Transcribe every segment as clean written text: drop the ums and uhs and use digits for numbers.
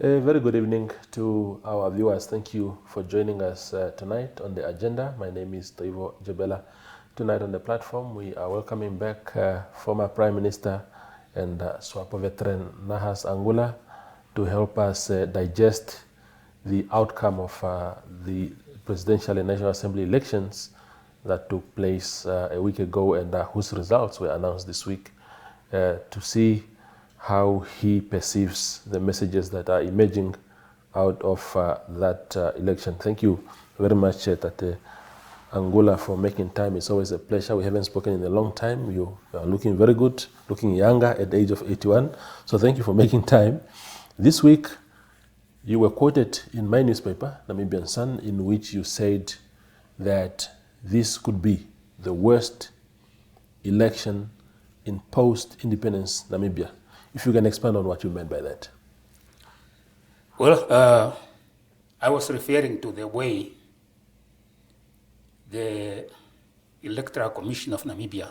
A very good evening to our viewers. Thank you for joining us tonight on the agenda. My name is Toivo Jebela. Tonight on the platform, we are welcoming back former Prime Minister and Swapo veteran Nahas Angula to help us digest the outcome of the Presidential and National Assembly elections that took place a week ago and whose results were announced this week, to see how he perceives the messages that are emerging out of that election. Thank you very much, Tate Angula, for making time. It's always a pleasure. We haven't spoken in a long time. You are looking very good, looking younger at the age of 81. So thank you for making time. This week, you were quoted in my newspaper, Namibian Sun, in which you said that this could be the worst election in post-independence Namibia. If you can expand on what you meant by that. Well, I was referring to the way the Electoral Commission of Namibia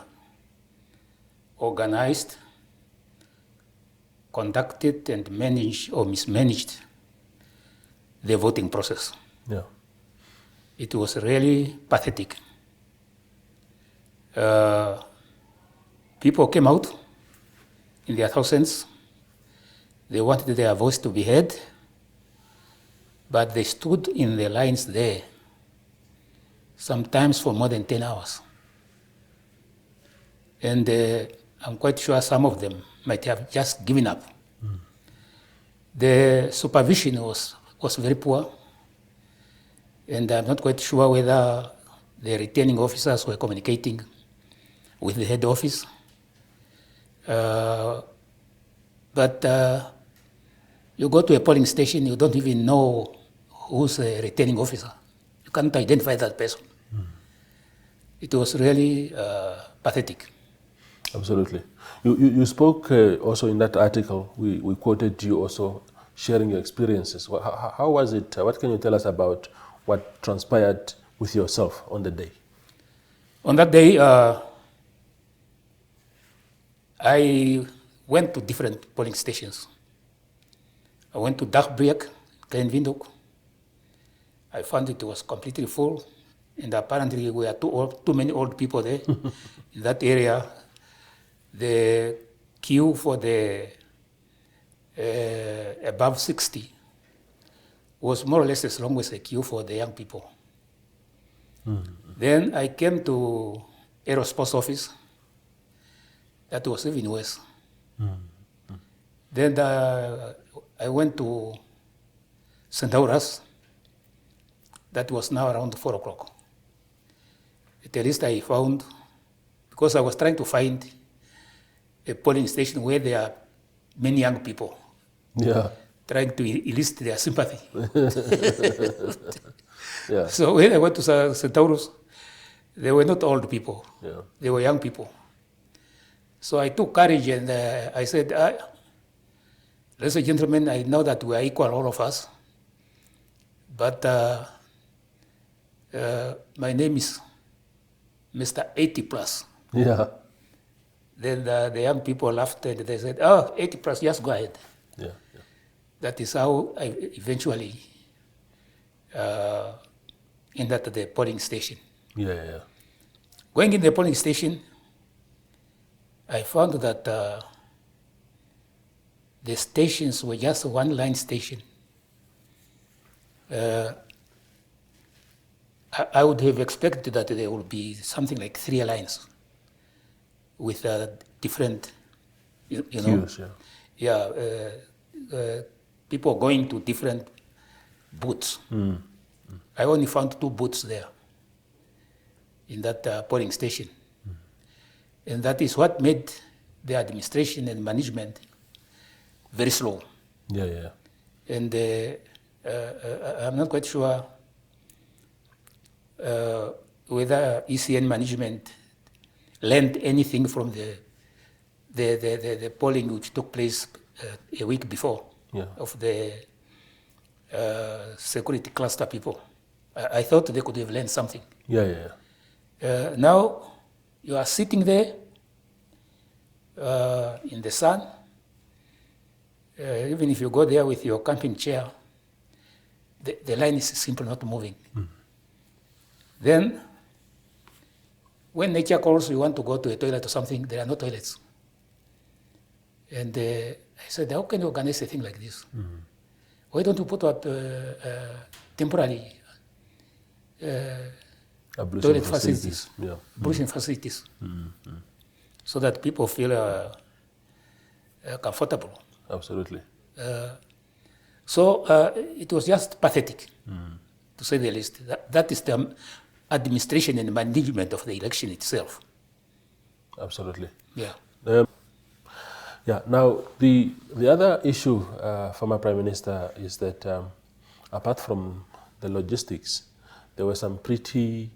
organized, conducted, and managed or mismanaged the voting process. Yeah. It was really pathetic. People came out in their thousands. They wanted their voice to be heard, but they stood in the lines there, sometimes for more than 10 hours. And I'm quite sure some of them might have just given up. The supervision was very poor, and I'm not quite sure whether the returning officers were communicating with the head office. But you go to a polling station, you don't even know who's a returning officer. You can't identify that person. It was really pathetic. Absolutely. You spoke also in that article, we quoted you also sharing your experiences. How was it? What can you tell us about what transpired with yourself on the day? On that day, I went to different polling stations. I went to Dagbreek, Klein Windhoek. I found it was completely full, and apparently we are too many old people there. In that area, the queue for the above 60 was more or less as long as the queue for the young people. Then I came to Aerosports office. That was even worse. Then I went to Centauras. That was now around 4 o'clock. At least I found, because I was trying to find a polling station where there are many young people. Yeah. Trying to elicit their sympathy. Yeah. So when I went to Centauros, they were not old people. Yeah. They were young people. So I took courage and I said, ladies and gentlemen, I know that we are equal, all of us, but my name is Mr. 80 plus. Yeah. Then the young people laughed and they said, oh, 80 plus, just go ahead. Yeah. That is how I eventually ended at the polling station. Yeah. Going in the polling station, I found that the stations were just one line station. I would have expected that there would be something like 3 lines with different, you know, Queues, yeah. People going to different booths. I only found 2 booths there in that polling station. And that is what made the administration and management very slow. Yeah. And I'm not quite sure whether ECN management learned anything from the polling which took place a week before of the security cluster people. I thought they could have learned something. Yeah. Now you are sitting there in the sun, Even if you go there with your camping chair, the line is simply not moving. Then, when nature calls, you want to go to a toilet or something, there are no toilets. And I said, how can you organize a thing like this? Why don't you put up temporary toilet facilities, ablution facilities, so that people feel comfortable? Absolutely. So it was just pathetic, to say the least. That is the administration and management of the election itself. Absolutely. Yeah. Yeah. Now, the other issue, former Prime Minister, is that apart from the logistics, there were some pretty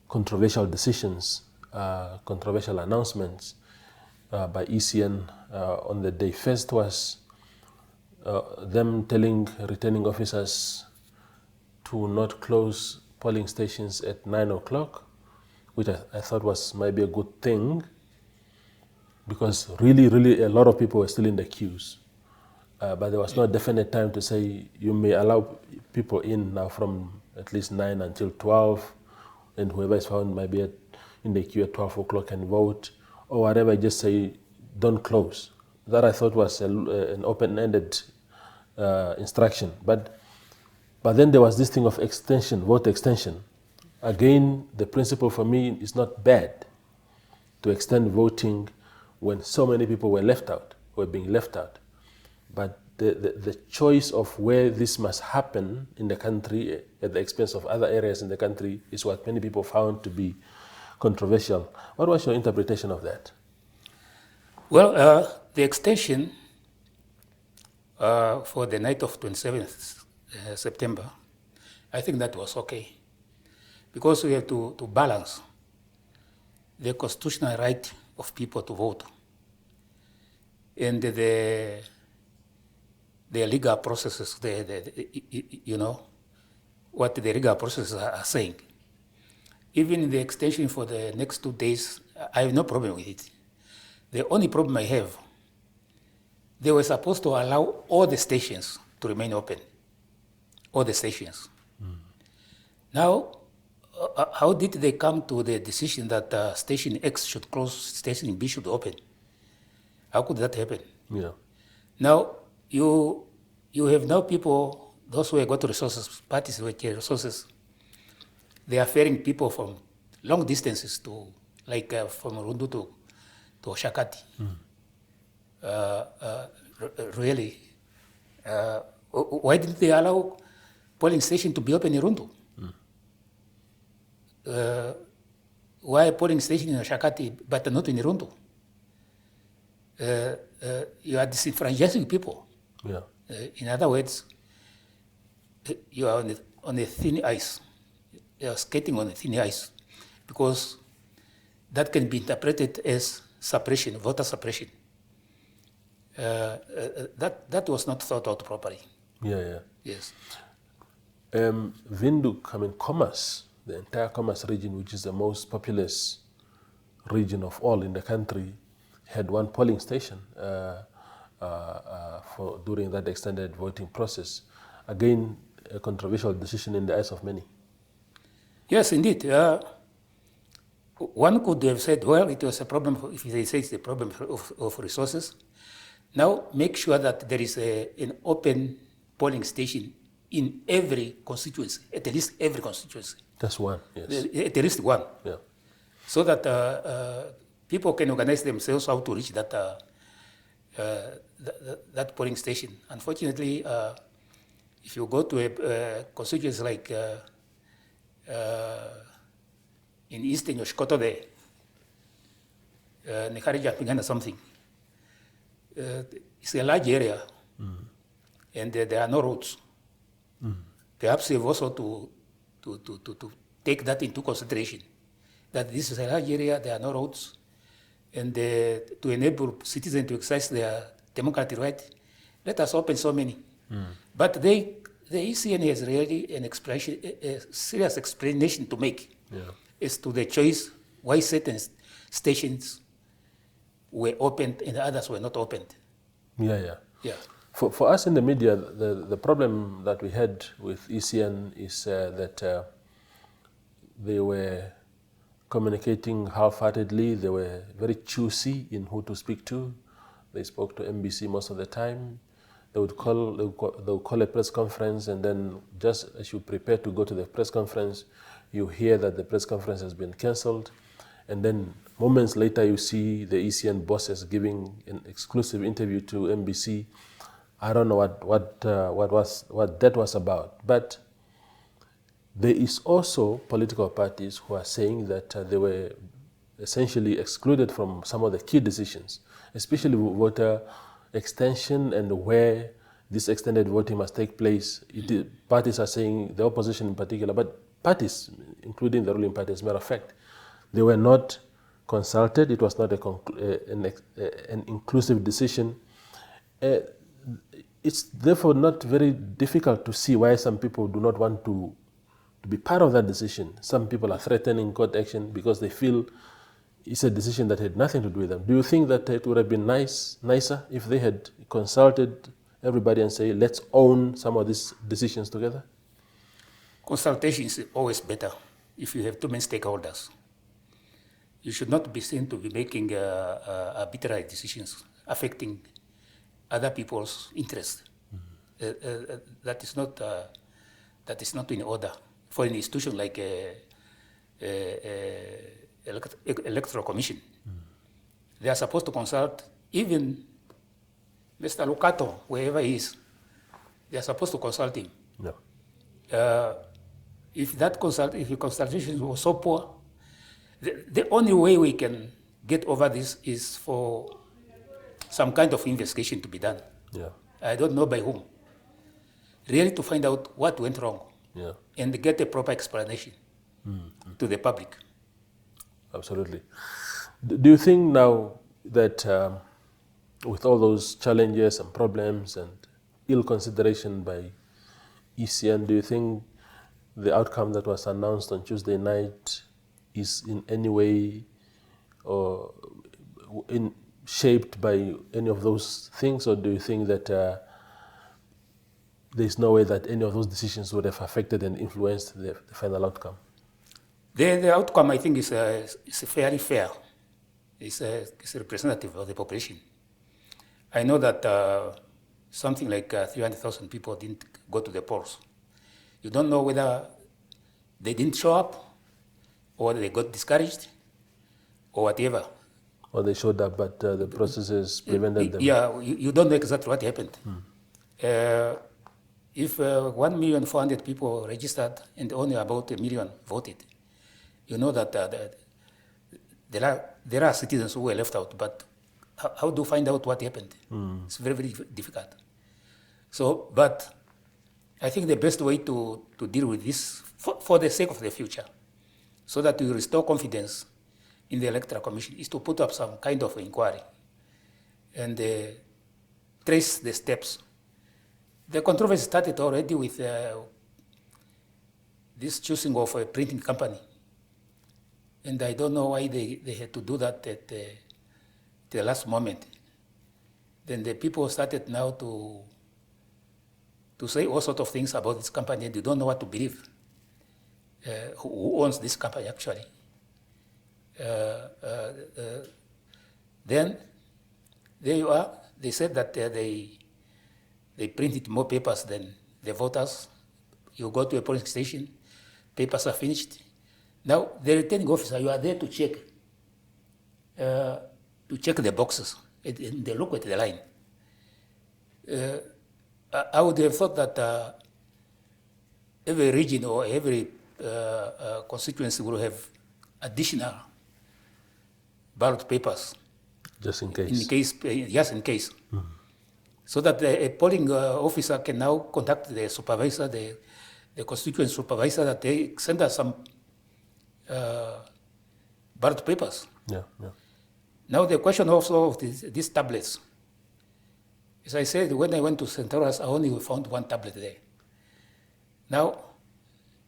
controversial decisions, controversial announcements by ECN on the day. First was them telling returning officers to not close polling stations at 9 o'clock, which I thought was maybe a good thing, because really a lot of people were still in the queues. But there was no definite time to say you may allow people in now from at least 9 until 12, and whoever is found might be in the queue at 12 o'clock can vote, or whatever, just say don't close. That I thought was an open-ended instruction. But then there was this thing of extension, vote extension. Again, the principle for me is not bad to extend voting when so many people were left out, were being left out. But the choice of where this must happen in the country at the expense of other areas in the country is what many people found to be controversial. What was your interpretation of that? Well, the extension for the night of 27th September, I think that was okay, because we have to balance the constitutional right of people to vote and the legal processes, you know, what the legal processes are saying. Even the extension for the next 2 days, I have no problem with it. The only problem I have, they were supposed to allow all the stations to remain open, all the stations. Now, how did they come to the decision that station X should close, station B should open? How could that happen? Yeah. Now, you have now people, those who have got resources, parties with resources, they are ferrying people from long distances to, like from Rundu to Shakati. Really, why didn't they allow polling station to be open in Rundu? Why a polling station in Shakati but not in Rundu? You are disenfranchising people. Yeah. In other words, you are on a thin ice. You are skating on a thin ice, because that can be interpreted as suppression, voter suppression. That was not thought out properly. Yeah. Yes. Windhoek, Commerce, the entire Commerce region, which is the most populous region of all in the country, had one polling station for during that extended voting process. Again, a controversial decision in the eyes of many. Yes, indeed. One could have said, well, it was a problem, if they say it's a problem of resources. Now make sure that there is an open polling station in every constituency, at least every constituency. That's one, yes. At least one. Yeah. So that people can organize themselves how to reach that that polling station. Unfortunately, if you go to a constituency like in Eastern Yoshikoto there, Nekarija Pingana something, it's a large area, and there are no roads. Perhaps you've also to take that into consideration, that this is a large area, there are no roads, and to enable citizens to exercise their democratic right, let us open so many. But the ECN has really a serious explanation to make as to the choice why certain stations were opened and others were not opened. Yeah. For us in the media, the problem that we had with ECN is that they were communicating half-heartedly. They were very choosy in who to speak to. They spoke to MBC most of the time. They would call a press conference, and then just as you prepare to go to the press conference, you hear that the press conference has been cancelled, and then moments later you see the ECN bosses giving an exclusive interview to MBC. I don't know what that was about, but there is also political parties who are saying that they were essentially excluded from some of the key decisions, especially voter extension and where this extended voting must take place. Parties are saying, the opposition in particular, but parties, including the ruling party, as a matter of fact, they were not consulted. It was not an inclusive decision. It's therefore not very difficult to see why some people do not want to be part of that decision. Some people are threatening court action because they feel it's a decision that had nothing to do with them. Do you think that it would have been nicer if they had consulted everybody and say, let's own some of these decisions together? Consultation is always better if you have too many stakeholders. You should not be seen to be making arbitrary decisions affecting other people's interests. That is not in order for an institution like electoral commission. They are supposed to consult even Mr. Lucato, wherever he is. They are supposed to consult him. No. If the consultation was so poor, the only way we can get over this is for some kind of investigation to be done. Yeah. I don't know by whom. Really to find out what went wrong. Yeah. And get a proper explanation to the public. Absolutely. Do you think now that with all those challenges and problems and ill consideration by ECN, do you think the outcome that was announced on Tuesday night is in any way or shaped by any of those things, or do you think that there's no way that any of those decisions would have affected and influenced the final outcome? The outcome, I think, is fairly fair. It's representative of the population. I know that something like 300,000 people didn't go to the polls. You don't know whether they didn't show up, or they got discouraged, or whatever. Or they showed up, but the processes prevented them. Yeah, you don't know exactly what happened. If 1,400,000 people registered and only about 1 million voted, you know that there are citizens who were left out, but how do you find out what happened? It's very, very difficult. So, but I think the best way to deal with this, for the sake of the future, so that we restore confidence in the Electoral Commission, is to put up some kind of inquiry and trace the steps. The controversy started already with this choosing of a printing company. And I don't know why they had to do that at the last moment. Then the people started now to say all sorts of things about this company, and they don't know what to believe. Who owns this company, actually? Then there you are. They said that they printed more papers than the voters. You go to a polling station, papers are finished. Now, the returning officer, you are there to check the boxes, and they look at the line. I would have thought that every region or every constituency will have additional ballot papers. Just in case. Just in case. So that a polling officer can now contact the supervisor, the constituent supervisor, that they send us some ballot papers. Yeah. Now the question also of these tablets. As I said, when I went to Centauras, I only found one tablet there. Now,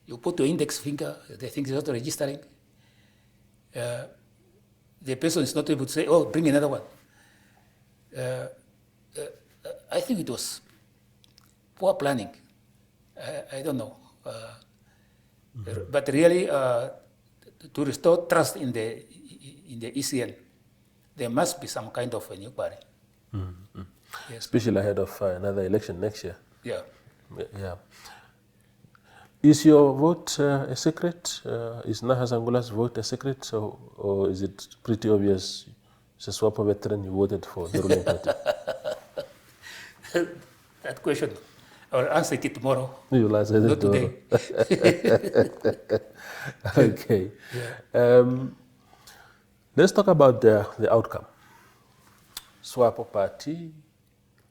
you put your index finger, the thing is not registering. The person is not able to say, oh, bring another one. I think it was poor planning. I don't know. But really, to restore trust in the ECN, there must be some kind of a new party. Yes. Especially ahead of another election next year. Yeah. Yeah. Is your vote a secret? Is Nahas Angula's vote a secret, or is it pretty obvious? It's a Swapo veteran, you voted for the ruling party. That question, I will answer it tomorrow. You'll answer it Not tomorrow. today. Okay. Yeah. Let's talk about the outcome. Swapo party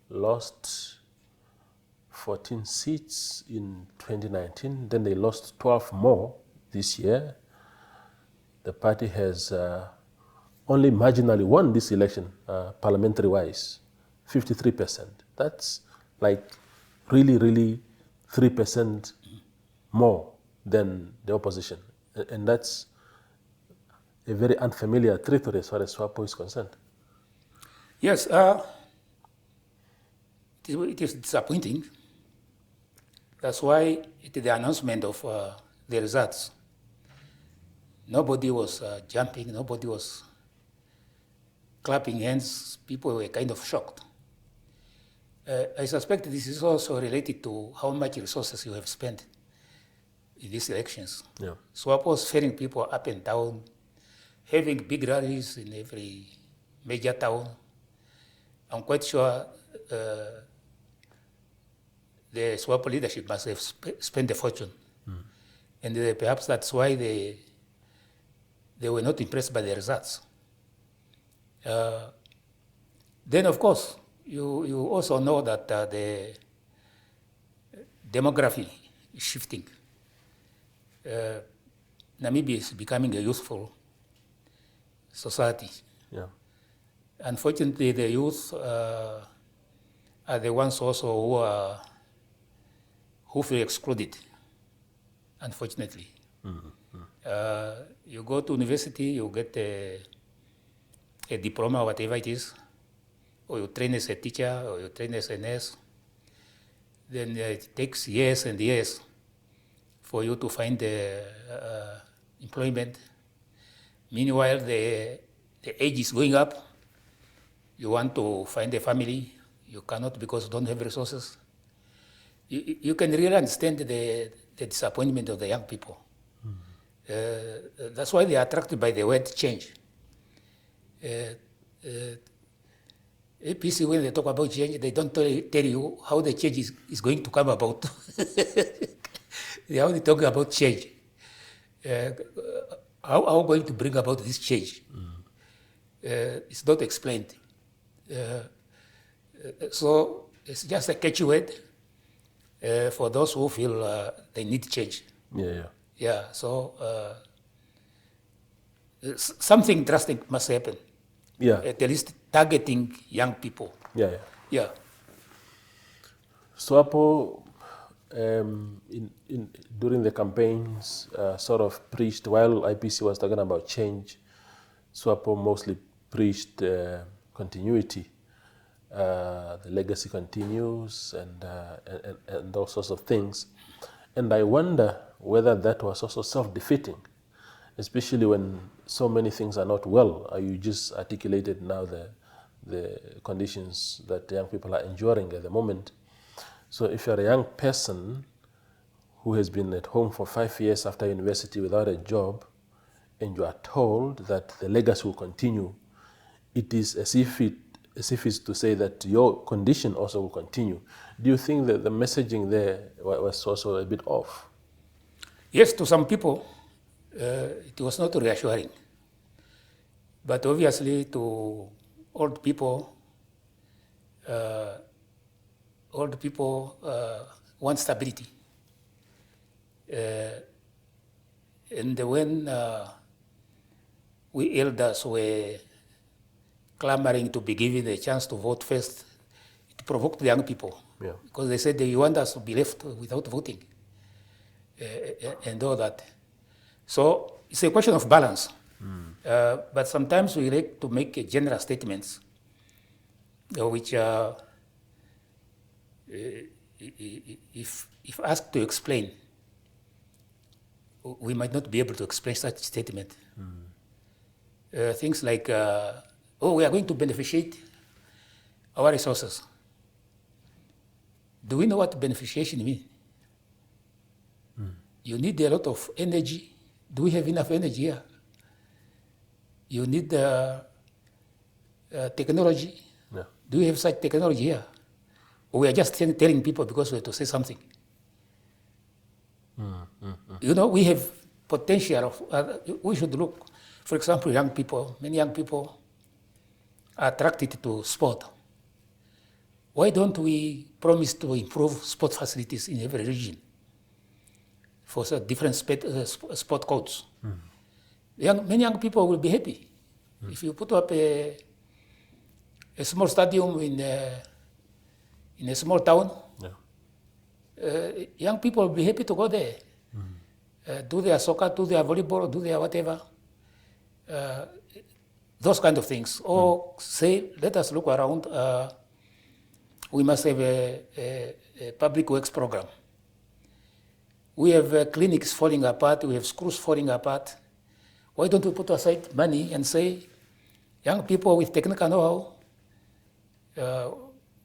lost 14 seats in 2019, then they lost 12 more this year. The party has only marginally won this election, parliamentary-wise, 53%. That's like really 3% more than the opposition. And that's a very unfamiliar territory as far as Swapo is concerned. Yes, it is disappointing. That's why the announcement of the results, nobody was jumping, nobody was clapping hands. People were kind of shocked. I suspect this is also related to how much resources you have spent in these elections. Yeah. Swapo was ferrying people up and down, having big rallies in every major town. I'm quite sure the Swapo leadership must have spent a fortune. And perhaps that's why they were not impressed by the results. Then, of course, you also know that the demography is shifting. Namibia is becoming a youthful society. Yeah. Unfortunately, the youth are the ones also who feel excluded, unfortunately. You go to university, you get a diploma, whatever it is, or you train as a teacher, or you train as a nurse. Then it takes years and years for you to find employment. Meanwhile, the age is going up. You want to find a family, you cannot because you don't have resources. You can really understand the disappointment of the young people. That's why they are attracted by the word change. APC, when they talk about change, they don't tell you how the change is going to come about. They only talk about change. How going to bring about this change? It's not explained. So it's just a catchy word for those who feel they need change. Yeah, so something drastic must happen. Yeah. At least targeting young people. Yeah. Swapo, during the campaigns, sort of preached, while IPC was talking about change, Swapo mostly preached continuity. The legacy continues and all sorts of things. And I wonder whether that was also self-defeating, especially when so many things are not well. You just articulated now the conditions that young people are enduring at the moment. So if you're a young person who has been at home for 5 years after university without a job, and you are told that the legacy will continue, it is as if it's to say that your condition also will continue. Do you think that the messaging there was also a bit off? Yes, to some people, it was not reassuring. But obviously to old people want stability. And when we elders were clamoring to be given a chance to vote first, it provoked the young people. Yeah. Because they said they want us to be left without voting and all that. So it's a question of balance. But sometimes we like to make general statements which if asked to explain, we might not be able to explain such statement. Things like, we are going to beneficiate our resources. Do we know what beneficiation means? You need a lot of energy. Do we have enough energy here? You need technology. Yeah. Do we have such technology here? Or we are just telling people because we have to say something? You know, we have potential. We should look, for example, young people. Many young people are attracted to sport. Why don't we promise to improve sport facilities in every region for different sport codes? Many young people will be happy. If you put up a small stadium in a small town, young people will be happy to go there, do their soccer, do their volleyball, do their whatever, those kind of things. Or say, let us look around. We must have a public works program. We have clinics falling apart. We have schools falling apart. Why don't we put aside money and say, young people with technical know-how,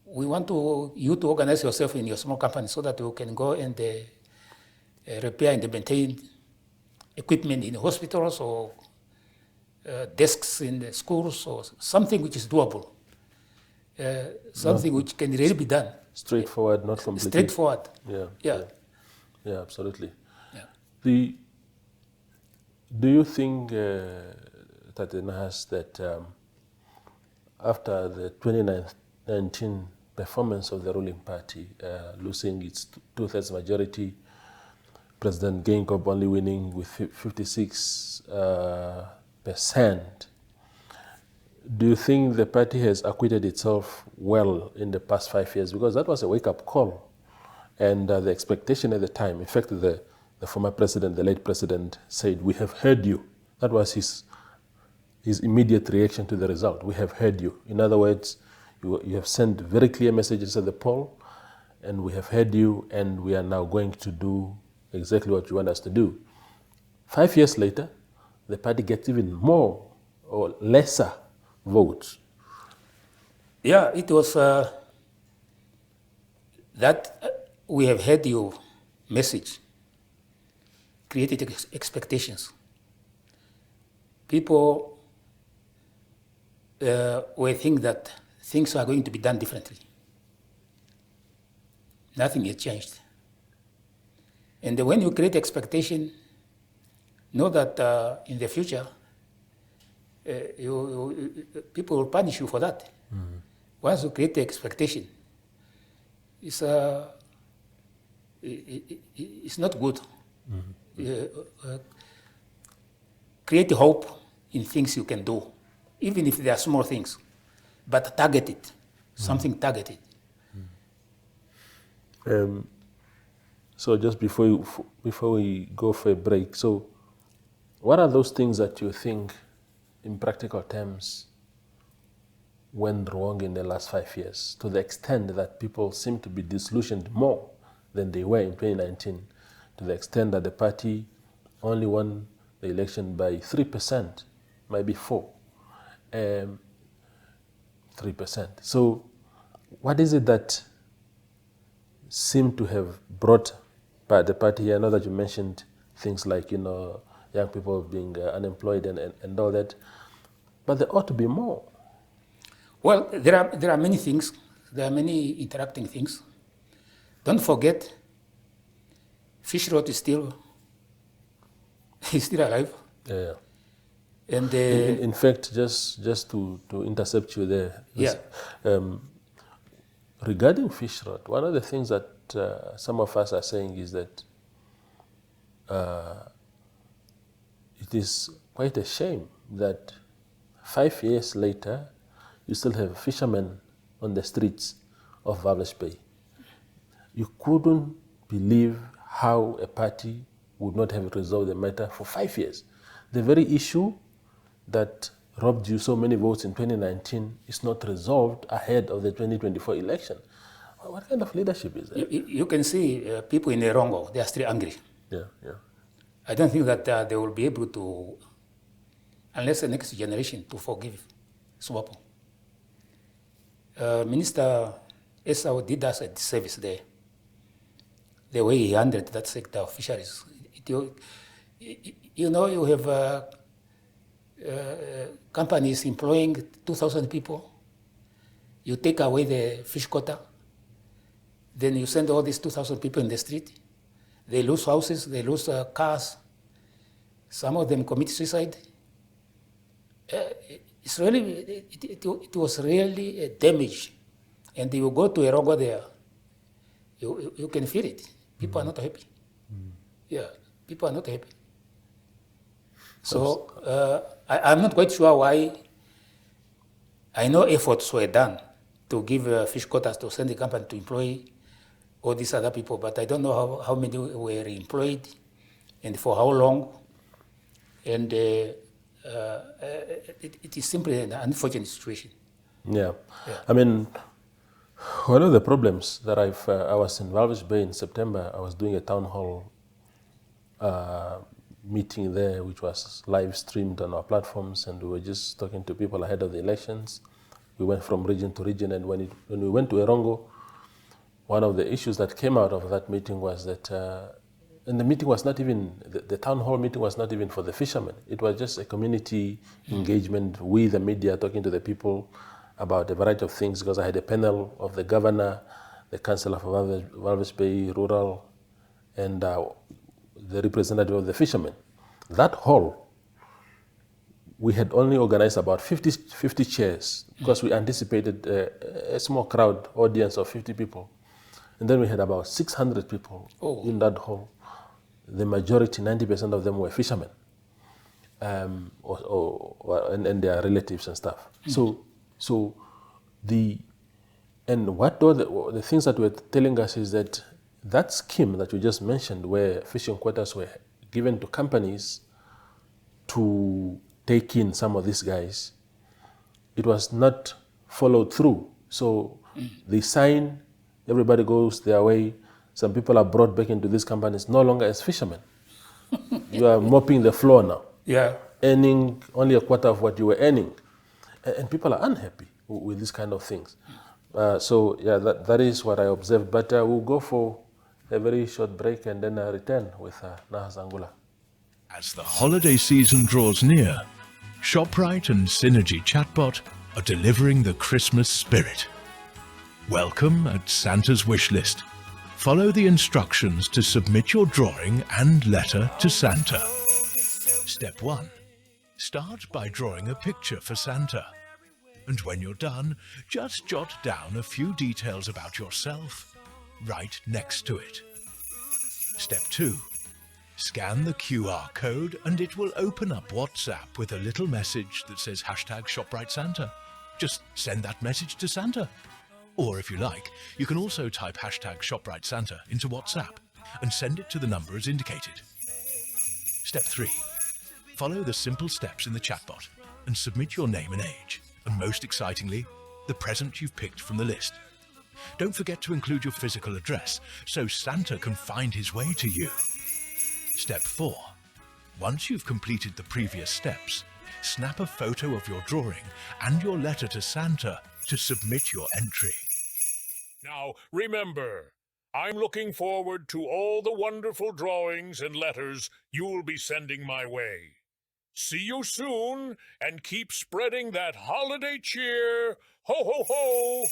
we want you to organize yourself in your small company so that you can go and repair and maintain equipment in hospitals or desks in the schools or something which is doable, something which can really be done. Straightforward, not complicated. Straightforward. Yeah, absolutely. Yeah. Do you think, Tate Nahas, that after the 2019 performance of the ruling party, losing its two-thirds majority, President Geingob only winning with 56%, do you think the party has acquitted itself well in the past 5 years? Because that was a wake-up call. And the expectation at the time, in fact, the former president, the late president, said, "We have heard you." That was his immediate reaction to the result. "We have heard you." In other words, you have sent very clear messages at the poll, and we have heard you, and we are now going to do exactly what you want us to do. 5 years later, the party gets even more or lesser votes. Yeah, it was that "we have heard your message" created expectations. People were thinking that things are going to be done differently. Nothing has changed. And when you create expectation, know that in the future, people will punish you for that. Once you create the expectation, it's not good. Create hope in things you can do, even if they are small things, but targeted, something targeted. So just before we go for a break, so what are those things that you think, in practical terms, went wrong in the last 5 years, to the extent that people seem to be disillusioned more than they were in 2019, to the extent that the party only won the election by 3%, maybe 3%. So what is it that seemed to have brought the party here? I know that you mentioned things like, young people being unemployed and all that, but there ought to be more. Well, there are many things. There are many interacting things. Don't forget, Fishrot is still alive. Yeah. And in fact, just to intercept you there. Yeah. Regarding Fishrot, one of the things that some of us are saying is that it is quite a shame that 5 years later, you still have fishermen on the streets of Walvis Bay. You couldn't believe how a party would not have resolved the matter for 5 years. The very issue that robbed you so many votes in 2019 is not resolved ahead of the 2024 election. What kind of leadership is that? You can see people in Erongo, they are still angry. Yeah, yeah. I don't think that they will be able to, unless the next generation, to forgive Swapo. Minister Esau did us a disservice there. The way he handled that sector of fisheries. You know, you have companies employing 2,000 people. You take away the fish quota, then you send all these 2,000 people in the street. They lose houses, they lose cars. Some of them commit suicide. It was really a damage. And you go to Erogo there, you can feel it. People are not happy. Yeah, people are not happy. So I'm not quite sure why. I know efforts were done to give fish quotas to send the company to employ all these other people, but I don't know how many were employed and for how long. And it is simply an unfortunate situation. Yeah. I mean, one of the problems that I was in Walvis Bay in September. I was doing a town hall meeting there, which was live streamed on our platforms, and we were just talking to people ahead of the elections. We went from region to region, and when we went to Erongo, one of the issues that came out of that meeting was that, and the meeting was not even, the town hall meeting was not even for the fishermen. It was just a community engagement with the media, talking to the people about a variety of things, because I had a panel of the governor, the councillor for Walvis Bay Rural, and the representative of the fishermen. That hall, we had only organized about 50 chairs, because we anticipated a small crowd audience of 50 people. And then we had about 600 people in that hall. The majority, 90% of them were fishermen, and their relatives and stuff. The things that were telling us is that scheme that you just mentioned, where fishing quotas were given to companies to take in some of these guys, it was not followed through. So they sign, everybody goes their way. Some people are brought back into these companies no longer as fishermen. You are mopping the floor now, earning only a quarter of what you were earning. And people are unhappy with these kind of things. That is what I observed. But we'll go for a very short break and then return with Nahas Angula. As the holiday season draws near, ShopRite and Synergy Chatbot are delivering the Christmas spirit. Welcome at Santa's Wishlist. Follow the instructions to submit your drawing and letter to Santa. Step 1. Start by drawing a picture for Santa. And when you're done, just jot down a few details about yourself right next to it. Step 2. Scan the QR code and it will open up WhatsApp with a little message that says #ShopRiteSanta. Just send that message to Santa. Or if you like, you can also type #ShopRiteSanta into WhatsApp and send it to the number as indicated. Step 3. Follow the simple steps in the chatbot and submit your name and age, and most excitingly, the present you've picked from the list. Don't forget to include your physical address so Santa can find his way to you. Step 4. Once you've completed the previous steps, snap a photo of your drawing and your letter to Santa to submit your entry. Now, remember, I'm looking forward to all the wonderful drawings and letters you'll be sending my way. See you soon, and keep spreading that holiday cheer. Ho, ho, ho!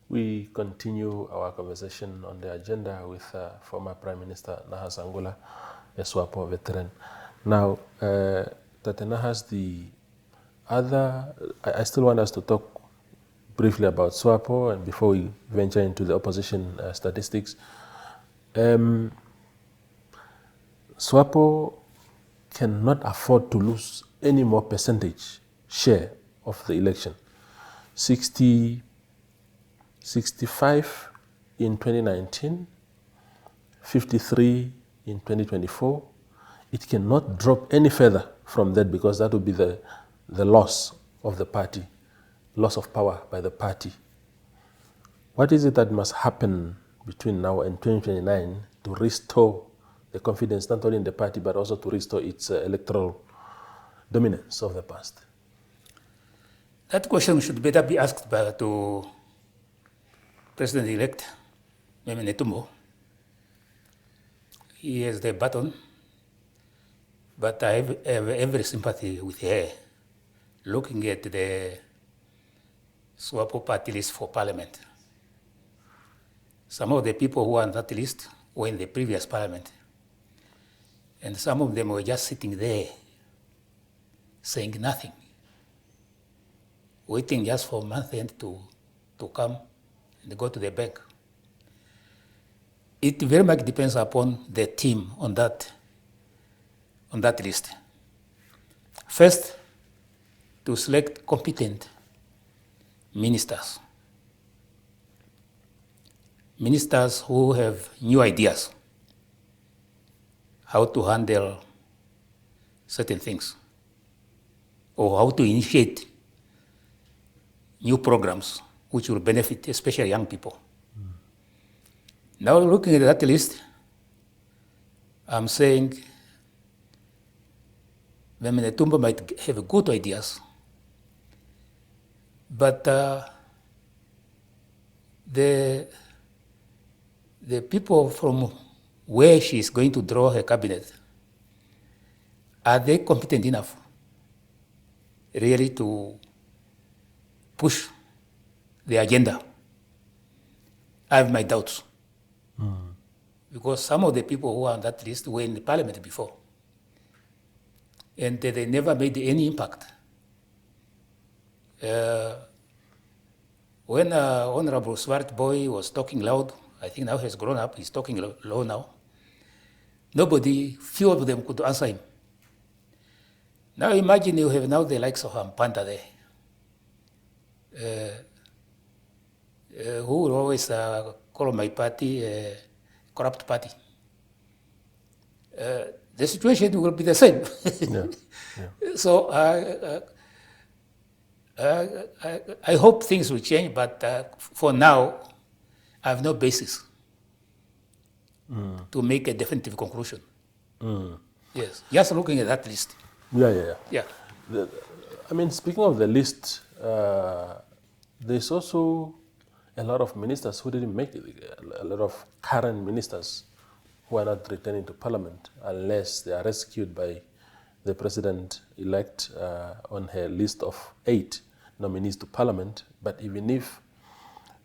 We continue our conversation on the agenda with former Prime Minister Nahas Angula, a Swapo veteran. Now, Tate Nahas, I still want us to talk briefly about Swapo, and before we venture into the opposition statistics. Swapo cannot afford to lose any more percentage share of the election. 65 in 2019, 53 in 2024. It cannot drop any further from that, because that would be the loss of the party, loss of power by the party. What is it that must happen between now and 2029 to restore the confidence not only in the party but also to restore its electoral dominance of the past? That question should better be asked to President-elect Meme Netumbo. He has the baton, but I have every sympathy with her looking at the Swapo party list for parliament. Some of the people who are on that list were in the previous parliament, and some of them were just sitting there saying nothing, waiting just for month end to come and go to the bank. It very much depends upon the team on that list. First, to select competent ministers who have new ideas how to handle certain things, or how to initiate new programs which will benefit especially young people. Now looking at that list, I'm saying Meme Netumbo might have good ideas, but the people from where she is going to draw her cabinet, are they competent enough really to push the agenda? I have my doubts. Because some of the people who are on that list were in the parliament before, and they never made any impact. When Honorable Swart Boy was talking loud, I think now he's grown up, he's talking low now, few of them could answer him. Now imagine you have now the likes of Mpanda there, who will always call my party a corrupt party. The situation will be the same. So I hope things will change, but for now, I have no basis to make a definitive conclusion. Yes, just looking at that list. Yeah. I mean, speaking of the list, there's also a lot of ministers who didn't make it, a lot of current ministers who are not returning to parliament unless they are rescued by the president-elect on her list of 8 nominees to parliament. But even if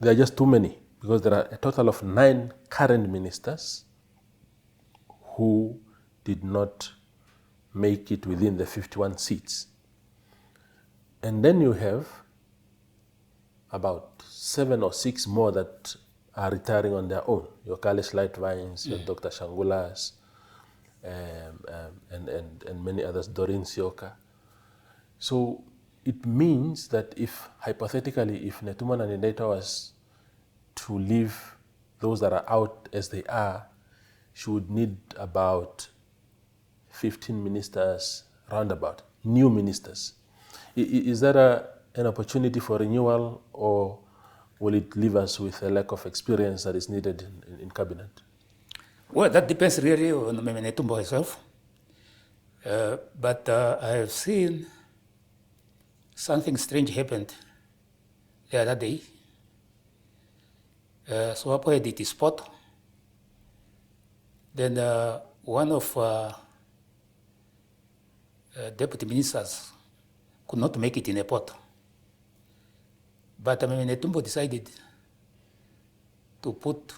there are just too many, because there are a total of 9 current ministers who did not make it within the 51 seats. And then you have about 7 or 6 more that are retiring on their own. Your Kalish Lightvines, your Dr. Shangulas, and many others, Doreen Sioka. So it means that if, hypothetically, if Netumbo Nandi-Ndaitwah was to leave those that are out as they are, she would need about 15 ministers roundabout, new ministers. Is that an opportunity for renewal, or will it leave us with a lack of experience that is needed in cabinet? Well, that depends really on Meme Netumbo herself. But I have seen something strange happened the other day. Swapo had its spot. Then one of deputy ministers could not make it in a pot. But Meme Netumbo decided to put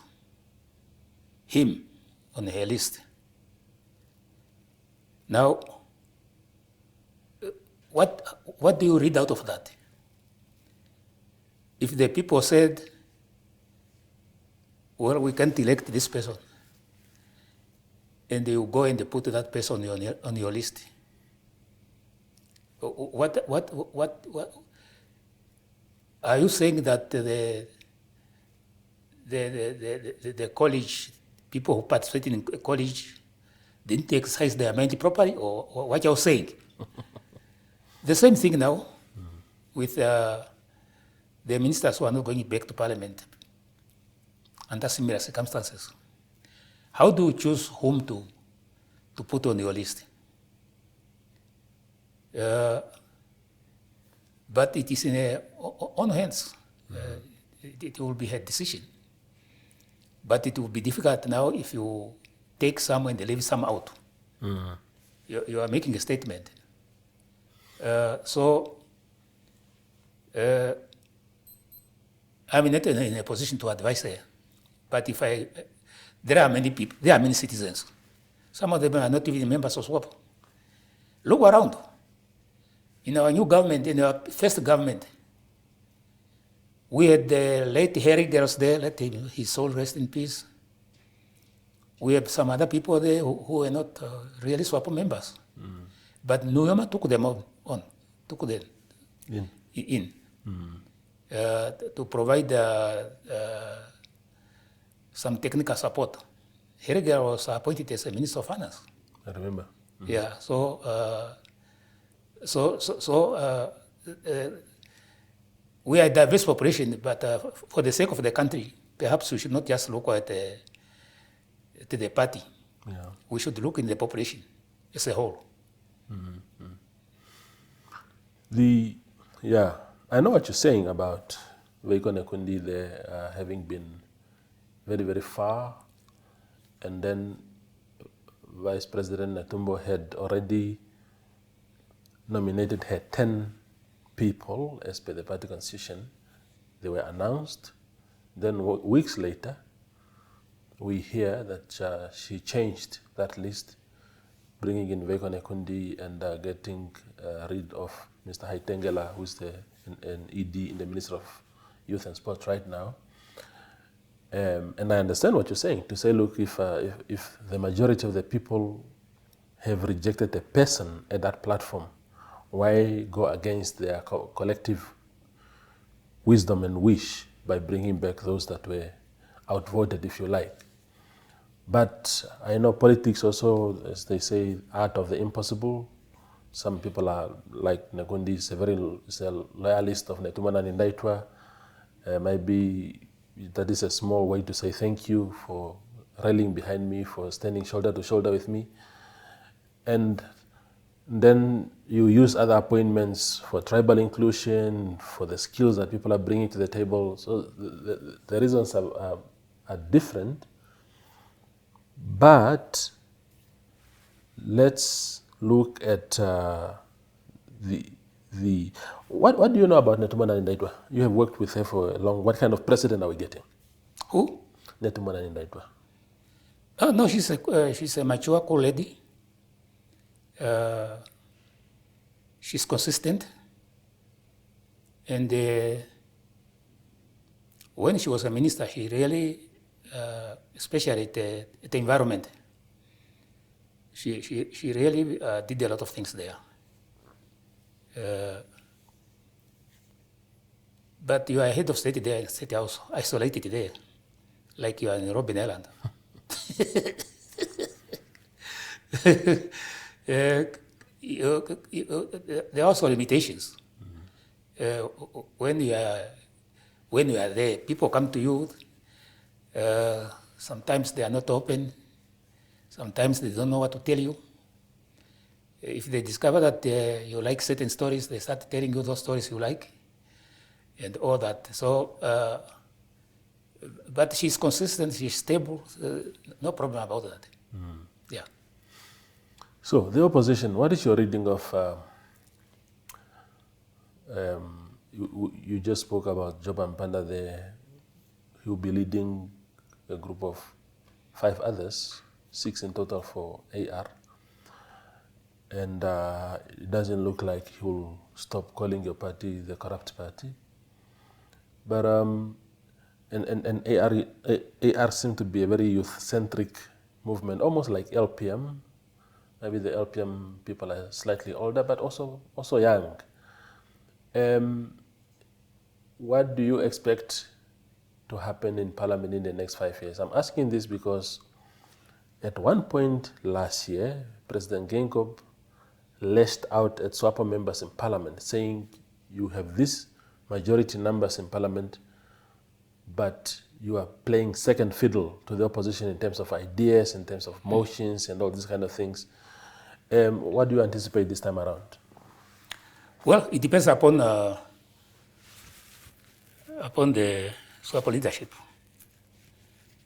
him on her list. Now, what do you read out of that? If the people said, well, we can't elect this person, and you go and put that person on your list, Are you saying that the college, people who participated in college didn't exercise their mind properly, or what you're saying? The same thing now with the ministers who are not going back to Parliament under similar circumstances. How do you choose whom to put on your list? But it is in their own hands. It will be her decision. But it will be difficult now if you take some and leave some out. You are making a statement. I'm not in a position to advise her. But there are many people, there are many citizens. Some of them are not even members of Swapo. Look around. In our new government, in our first government, we had the late Harry Girls there, let his soul rest in peace. We have some other people there who were not really Swapo members. But Nuyama took them took them in to provide some technical support. Harry Girl was appointed as a Minister of Finance. I remember. Yeah, we are a diverse population, but for the sake of the country, perhaps we should not just look at the party. Yeah. We should look in the population as a whole. I know what you're saying about Veiko Nekundi there having been very, very far, and then Vice President Netumbo had already nominated her 10 people as per the party constitution. They were announced. Then weeks later, we hear that she changed that list, bringing in Veiko Nekundi and getting rid of Mr. Haitengela, who's an ED in the Ministry of Youth and Sport right now. And I understand what you're saying, to say, look, if the majority of the people have rejected a person at that platform, why go against their collective wisdom and wish by bringing back those that were outvoted, if you like? But I know politics also, as they say, art of the impossible. Some people are like Negundi is a loyalist of Netumana Nindaitwa. Maybe that is a small way to say thank you for rallying behind me, for standing shoulder to shoulder with me. And then you use other appointments for tribal inclusion, for the skills that people are bringing to the table. So the reasons are different. But let's look at what do you know about Netumana Nindaitwa? You have worked with her for a long. What kind of president are we getting? Who? Netumana Nindaitwa. Oh, no, she's a mature, cool lady. She's consistent. And when she was a minister, she really, especially at the environment, she really did a lot of things there. But you are head of state there in State House, isolated there, like you are in Robben Island. There are also limitations. When you are there, people come to you. Sometimes they are not open. Sometimes they don't know what to tell you. If they discover that you like certain stories, they start telling you those stories you like, and all that. So, but she's consistent. She's stable. No problem about that. Yeah. So the opposition, what is your reading of, you just spoke about Job Mpanda there. He will be leading a group of 5 others, 6 in total for AR. And it doesn't look like he will stop calling your party the corrupt party. But, and AR seemed to be a very youth-centric movement, almost like LPM. Maybe the LPM people are slightly older, but also young. what do you expect to happen in Parliament in the next 5 years? I'm asking this because at one point last year, President Genkob lashed out at Swapo members in Parliament, saying you have these majority numbers in Parliament, but you are playing second fiddle to the opposition in terms of ideas, in terms of motions, and all these kind of things. What do you anticipate this time around? Well, it depends upon the Swapo leadership.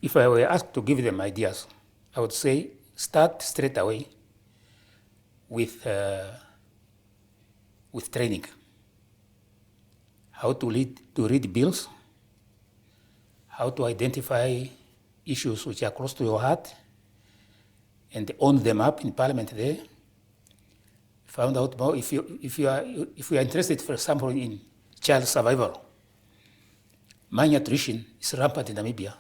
If I were asked to give them ideas, I would say start straight away with training. How to read bills, how to identify issues which are close to your heart, and own them up in Parliament there. Found out more if you are interested, for example, in child survival. Malnutrition is rampant in Namibia.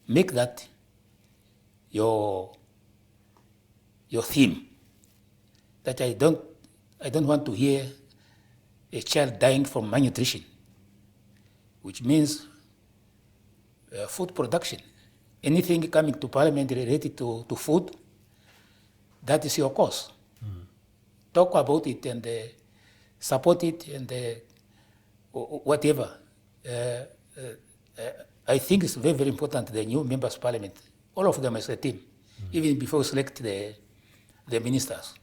Make that your theme. That I don't want to hear a child dying from malnutrition, which means food production. Anything coming to Parliament related to food, that is your cause. Talk about it and support it and whatever. I think it's very, very important, the new members of Parliament, all of them as a team, even before we select the ministers,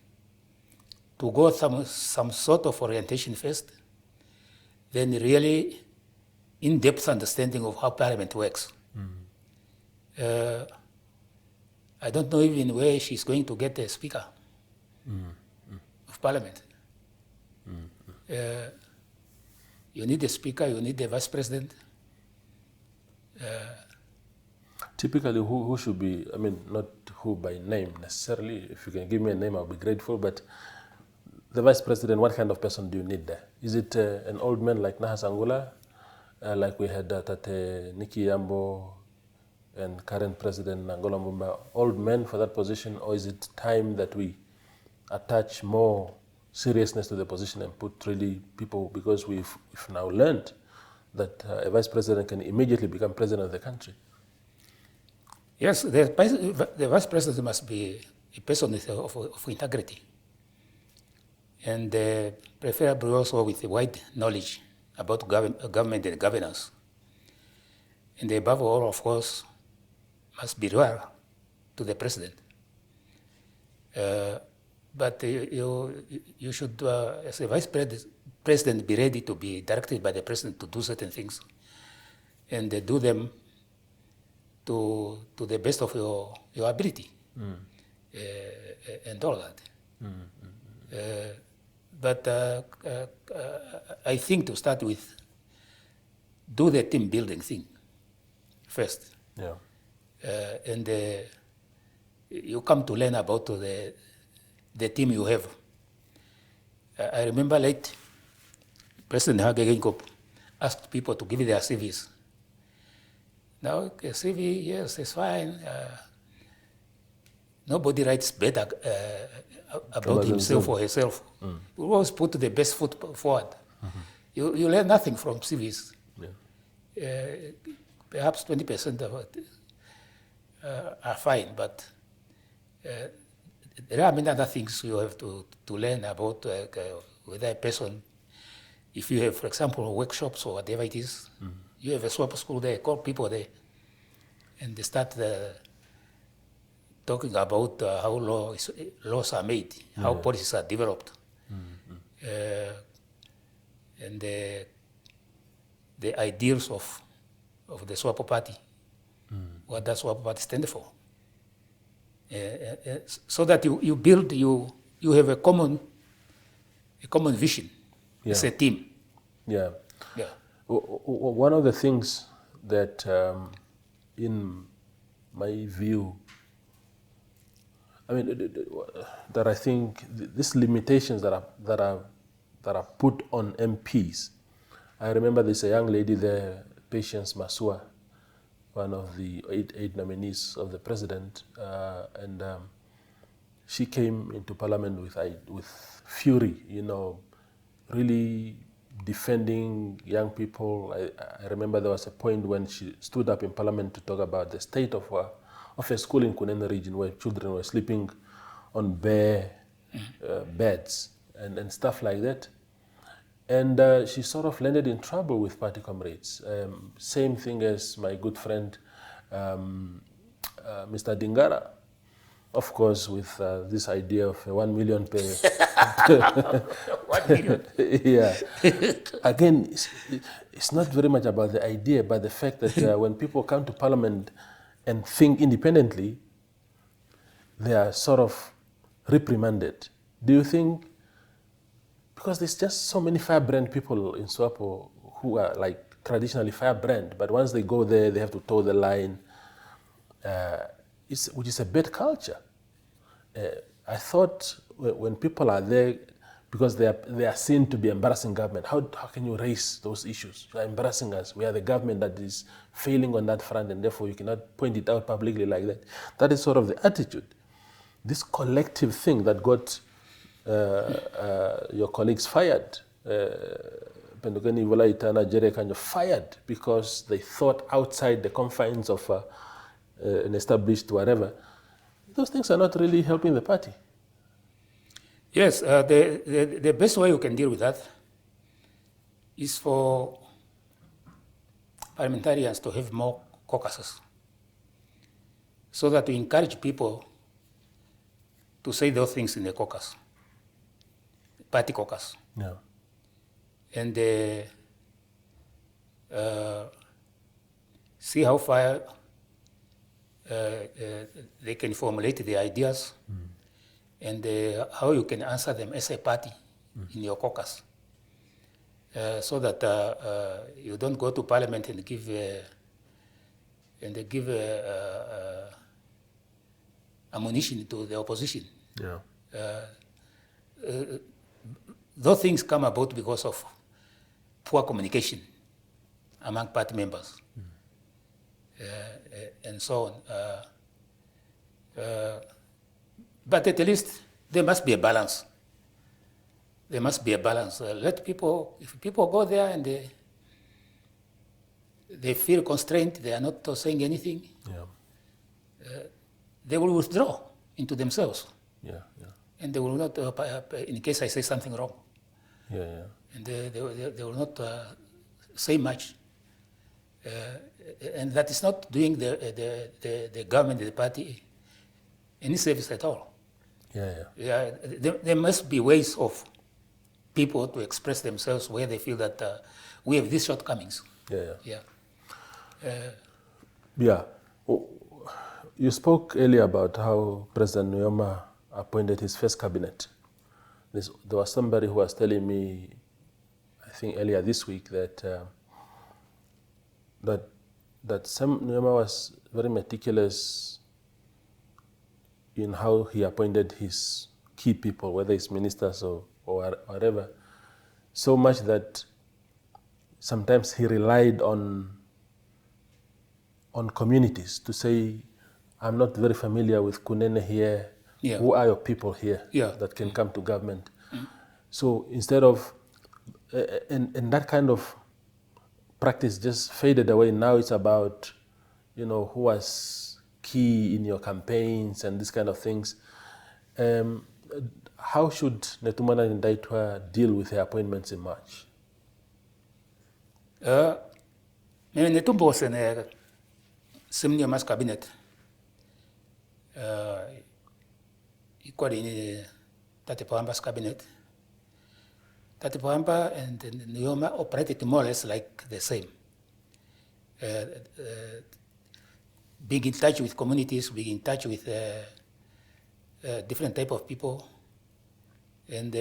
to go some sort of orientation first, then really in-depth understanding of how Parliament works. I don't know even where she's going to get a speaker of Parliament. You need a speaker, you need a vice president. Typically, who should be, I mean, not who by name necessarily. If you can give me a name, I'll be grateful. But the vice president, what kind of person do you need there? Is it an old man like Nahas Angula, like we had Tate Niki Yambo and current president Angola Mumba, old men for that position? Or is it time that we attach more seriousness to the position and put really people, because we've now learned that a vice president can immediately become president of the country? Yes, the vice president must be a person of integrity, and preferably also with a wide knowledge about government and governance. And above all, of course, must be loyal to the president. But you should, as a vice president, be ready to be directed by the president to do certain things, and do them to the best of your ability, and all that. But I think to start with, do the team building thing first. Yeah. And you come to learn about the team you have. I remember late President Hage Geingob asked people to give their CVs. Now, a CV, yes, it's fine. Nobody writes better about himself or herself. We always put the best foot forward. You learn nothing from CVs. Yeah. Perhaps 20% of it are fine, but there are many other things you have to learn about whether a person, if you have, for example, workshops or whatever it is, you have a Swapo school there, call people there, and they start talking about how laws are made, how policies are developed, and the ideals of the Swapo party. What does Swapo party stand for? So that you build, you have a common vision. Yeah. It's a team. Yeah. Yeah. One of the things that, in my view, I mean, that I think these limitations that are put on MPs. I remember there's a young lady there, Patience Masua, one of the eight nominees of the president, and she came into Parliament with fury, really defending young people. I remember there was a point when she stood up in Parliament to talk about the state of a school in Kunene region where children were sleeping on bare beds and stuff like that. And she sort of landed in trouble with party comrades. Same thing as my good friend, Mr. Dingara. Of course, with this idea of 1 million per... 1 million. Yeah. Again, it's not very much about the idea, but the fact that when people come to Parliament and think independently, they are sort of reprimanded. Do you think, because there's just so many firebrand people in Swapo who are like traditionally firebrand, but once they go there, they have to toe the line, which is a bad culture. I thought when people are there, because they are seen to be embarrassing government, how can you raise those issues? You are embarrassing us. We are the government that is failing on that front, and therefore you cannot point it out publicly like that. That is sort of the attitude. This collective thing that got your colleagues fired, Pendukeni Vola Itana Jere kind of fired because they thought outside the confines of an established whatever. Those things are not really helping the party. Yes, the best way you can deal with that is for parliamentarians to have more caucuses so that we encourage people to say those things in the caucus, party caucus. No. And see how far they can formulate the ideas and how you can answer them as a party in your caucus, so that you don't go to Parliament and give ammunition to the opposition. Yeah. Those things come about because of poor communication among party members. And so on. But at least there must be a balance. There must be a balance. Let people, if people go there and they feel constrained, they are not saying anything, they will withdraw into themselves. Yeah. And they will not, in case I say something wrong, Yeah. and they will not say much. And that is not doing the government, the party, any service at all. Yeah. There must be ways of people to express themselves where they feel that we have these shortcomings. Yeah. Oh, you spoke earlier about how President Nyoma appointed his first cabinet. There was somebody who was telling me, I think earlier this week, that Sam Nyoma was very meticulous in how he appointed his key people, whether it's ministers or whatever, so much that sometimes he relied on communities to say, I'm not very familiar with Kunene here. Yeah. Who are your people here that can come to government? So instead of, and that kind of practice just faded away. Now it's about, who was key in your campaigns and these kind of things. How should Netumana Ndaitwah deal with her appointments in March? Netumbo was in a senior mass cabinet. Equally in Tatipamba's cabinet. Tatipamba and Nyoma operated more or less like the same. Being in touch with communities, being in touch with different type of people, and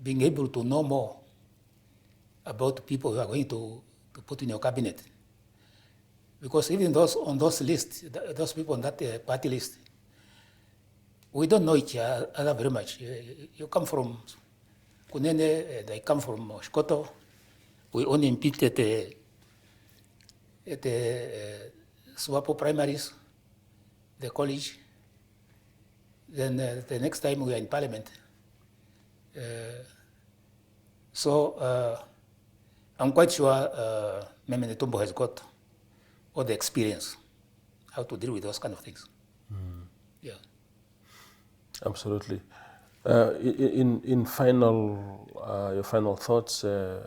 being able to know more about people who are going to put in your cabinet. Because even those on those lists, those people on that party list, we don't know each other very much. You come from Kunene, they come from Shkoto. We only impete at the Swapo primaries, the college. Then the next time we are in Parliament, So I'm quite sure Meme Netumbo has got all the experience how to deal with those kind of things. Yeah. Absolutely. In your final thoughts,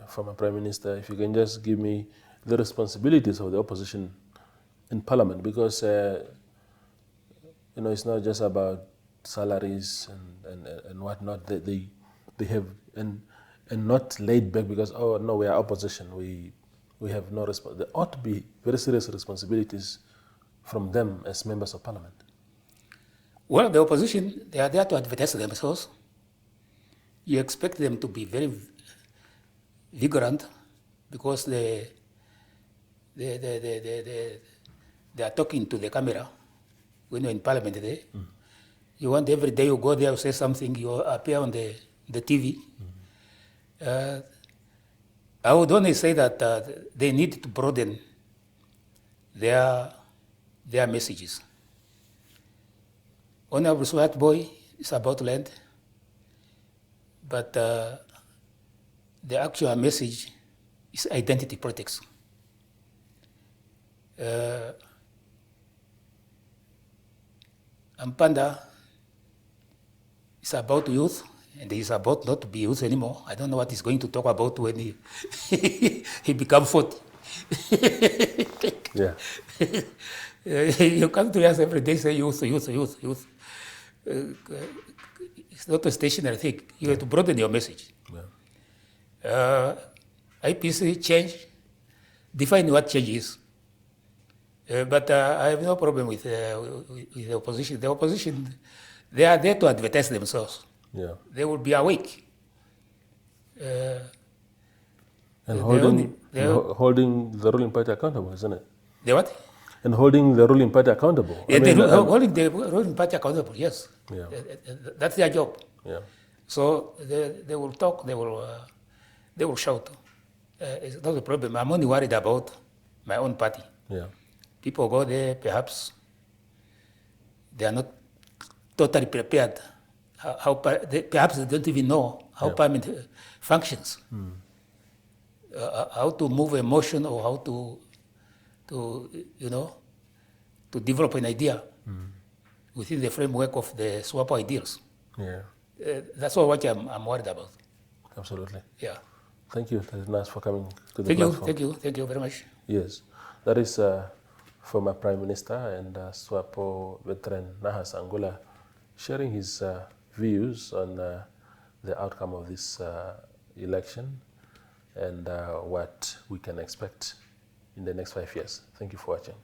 former Prime Minister, if you can just give me the responsibilities of the opposition in Parliament, because it's not just about salaries and whatnot. They have and not laid back because no, we are opposition. We have no response. There ought to be very serious responsibilities from them as members of Parliament. Well, the opposition, they are there to advertise themselves. You expect them to be very vigorant because they are talking to the camera when you're in Parliament there. You want every day you go there, you say something, you appear on the TV. I would only say that they need to broaden their messages. Honorable Swat Boy is about land, but the actual message is identity politics. Ampanda is about youth, and he's about not to be youth anymore. I don't know what he's going to talk about when he he becomes 40. Yeah. You come to us every day, say youth, youth, youth, youth. It's not a stationary thing. You have to broaden your message. Yeah. IPC change, define what change is. But I have no problem with the opposition. The opposition, they are there to advertise themselves. Yeah. They will be awake. And holding the ruling party accountable, isn't it? The what? And holding the ruling party accountable. Yeah, holding the ruling party accountable, yes. Yeah. That's their job. Yeah. So they will talk, they will shout. It's not a problem. I'm only worried about my own party. Yeah. People go there, perhaps they are not totally prepared. Perhaps they don't even know how Parliament functions. How to move emotion or how to develop an idea within the framework of the Swapo ideals. Yeah. That's all what I'm worried about. Absolutely. Yeah. Thank you, Nahas, for coming to the platform. Thank you very much. Yes. That is former Prime Minister and Swapo veteran Nahas Angula sharing his views on the outcome of this election and what we can expect in the next 5 years. Thank you for watching.